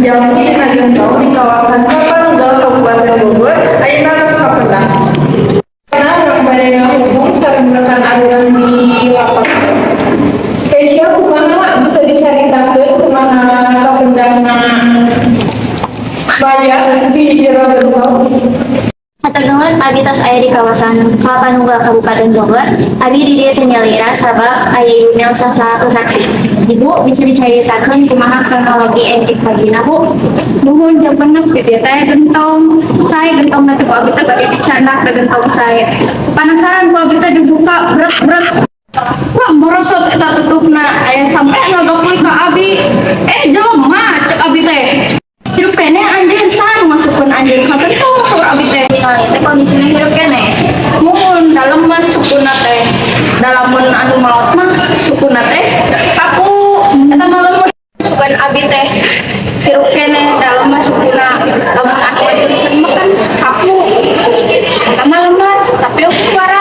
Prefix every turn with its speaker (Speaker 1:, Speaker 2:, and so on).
Speaker 1: menjalani hari rantau di kawasan Tapanunggal Kabupaten Bogor, ayeuna tos kapendang. Karena orang badai hubung sareng rekan aliran di lapangan. Kesia kumaha bisa dicaritakeun kumaha kapendangna bayar di jero gentong.
Speaker 2: Hatur nuhun, abi tos aya di kawasan Tapanunggal Kabupaten Bogor. Abi di dieu teh nyalira sabab aya email salah saksi. Ibu bisa diceritakan kumaha kronologi ejek pagina Bu?
Speaker 3: Nuhun jawabanna gitu teh gentong saya gentong nanti ku abi teh bagi dicandak ke gentong saya. Penasaran ku abi teh dibuka berat wah merosot eta tutupna aya sampe ngagapuy ka abi jelema cek abi teh hirup kene anjeun san masukkeun anjeun ka gentong sur abi teh
Speaker 2: Itu kondisinya hirup kene.
Speaker 3: mumun dalem mah sukuna teh dalamun anu maot mah sukuna teh aku eta malam sukan abi teh hirup kene dalem mah sukuna lamun anu ajeun mah kan aku eta malam mas tapi aku suara